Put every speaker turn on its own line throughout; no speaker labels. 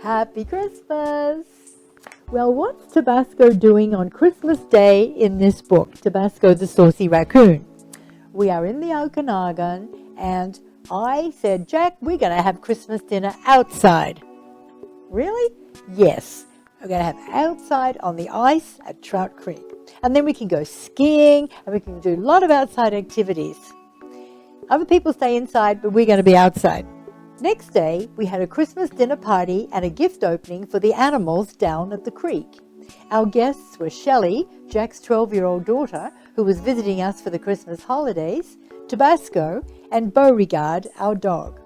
Happy Christmas! Well, what's Tabasco doing on Christmas Day in this book, Tabasco The Saucy Raccoon? We are in the Okanagan, and I said, Jack, we're going to have Christmas dinner outside. Really? Yes. We're going to have outside on the ice at Trout Creek. And then we can go skiing, and we can do a lot of outside activities. Other people stay inside, but we're going to be outside. Next day, we had a Christmas dinner party and a gift opening for the animals down at the creek. Our guests were Shelley, Jack's 12-year-old daughter, who was visiting us for the Christmas holidays, Tabasco, and Beauregard, our dog.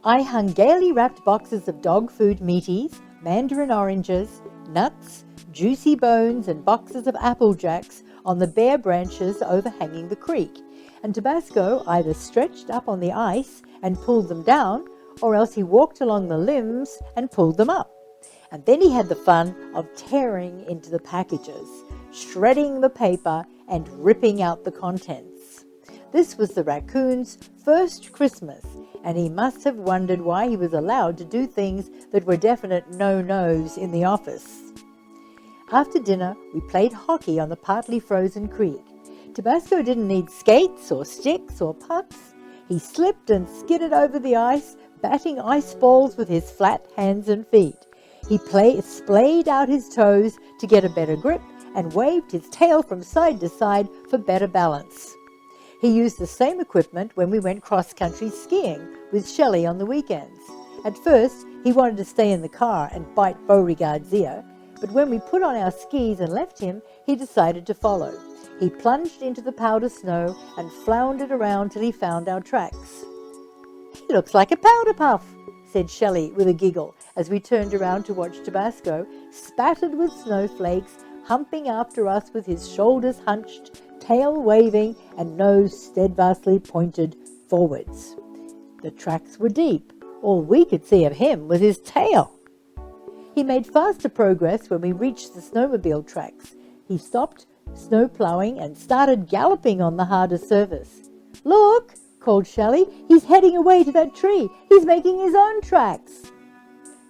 I hung gaily wrapped boxes of dog food meaties, mandarin oranges, nuts, juicy bones, and boxes of Apple Jacks on the bare branches overhanging the creek, and Tabasco either stretched up on the ice and pulled them down, or else he walked along the limbs and pulled them up. And then he had the fun of tearing into the packages, shredding the paper and ripping out the contents. This was the raccoon's first Christmas, and he must have wondered why he was allowed to do things that were definite no-nos in the office. After dinner, we played hockey on the partly frozen creek. Tabasco didn't need skates or sticks or pucks. He slipped and skidded over the ice, batting ice balls with his flat hands and feet. He splayed out his toes to get a better grip and waved his tail from side to side for better balance. He used the same equipment when we went cross-country skiing with Shelley on the weekends. At first, he wanted to stay in the car and bite Beauregard's ear, but when we put on our skis and left him, he decided to follow. He plunged into the powder snow and floundered around till he found our tracks. "He looks like a powder puff," said Shelley with a giggle as we turned around to watch Tabasco, spattered with snowflakes, humping after us with his shoulders hunched, tail waving, and nose steadfastly pointed forwards. The tracks were deep. All we could see of him was his tail. He made faster progress when we reached the snowmobile tracks. He stopped snow plowing and started galloping on the harder surface. "Look!" called Shelley. "He's heading away to that tree. He's making his own tracks."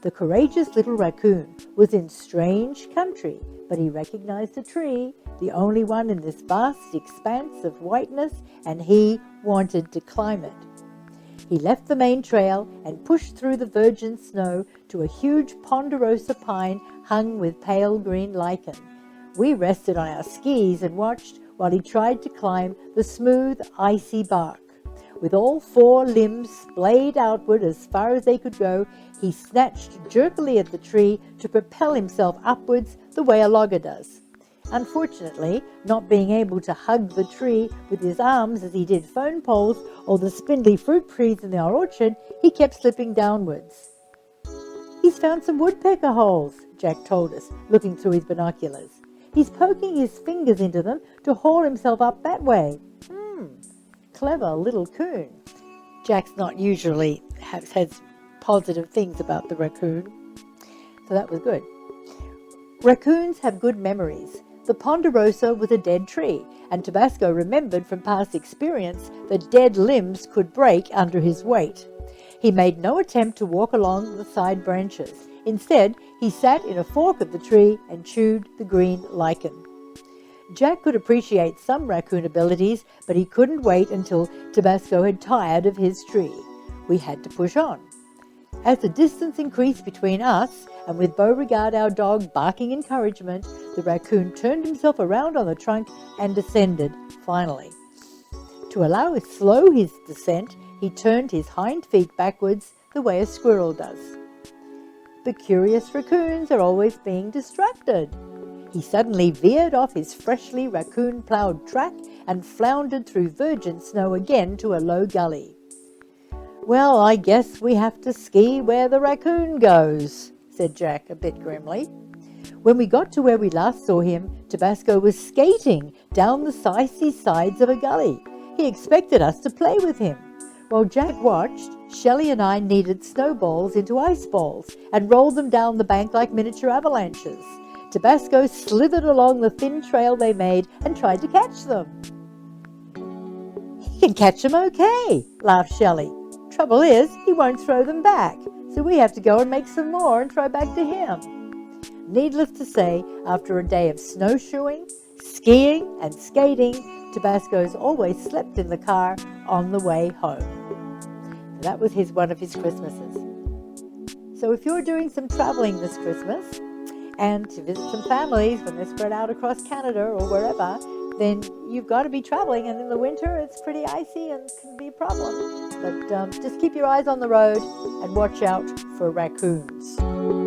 The courageous little raccoon was in strange country, but he recognized a tree, the only one in this vast expanse of whiteness, and he wanted to climb it. He left the main trail and pushed through the virgin snow to a huge ponderosa pine hung with pale green lichen. We rested on our skis and watched while he tried to climb the smooth, icy bark. With all four limbs splayed outward as far as they could go, he snatched jerkily at the tree to propel himself upwards the way a logger does. Unfortunately, not being able to hug the tree with his arms as he did phone poles or the spindly fruit trees in our orchard, he kept slipping downwards. "He's found some woodpecker holes," Jack told us, looking through his binoculars. "He's poking his fingers into them to haul himself up that way." Clever little coon. Jack's not usually has positive things about the raccoon, so that was good. Raccoons have good memories. The ponderosa was a dead tree, and Tabasco remembered from past experience that dead limbs could break under his weight. He made no attempt to walk along the side branches. Instead, he sat in a fork of the tree and chewed the green lichen. Jack could appreciate some raccoon abilities, but he couldn't wait until Tabasco had tired of his tree. We had to push on. As the distance increased between us, and with Beauregard our dog barking encouragement, the raccoon turned himself around on the trunk and descended, finally. To slow his descent, he turned his hind feet backwards the way a squirrel does. But curious raccoons are always being distracted. He suddenly veered off his freshly raccoon-ploughed track and floundered through virgin snow again to a low gully. "Well, I guess we have to ski where the raccoon goes," said Jack a bit grimly. When we got to where we last saw him, Tabasco was skating down the icy sides of a gully. He expected us to play with him. While Jack watched, Shelley and I kneaded snowballs into ice balls and rolled them down the bank like miniature avalanches. Tabasco slithered along the thin trail they made and tried to catch them. "He can catch them okay," laughed Shelley. "Trouble is, he won't throw them back," So we have to go and make some more and try back to him. Needless to say, after a day of snowshoeing, skiing, and skating, Tabasco's always slept in the car on the way home. That was one of his Christmases. So if you're doing some traveling this Christmas and to visit some families when they're spread out across Canada or wherever, then you've got to be traveling. And in the winter, it's pretty icy and can be a problem. But just keep your eyes on the road and watch out for raccoons.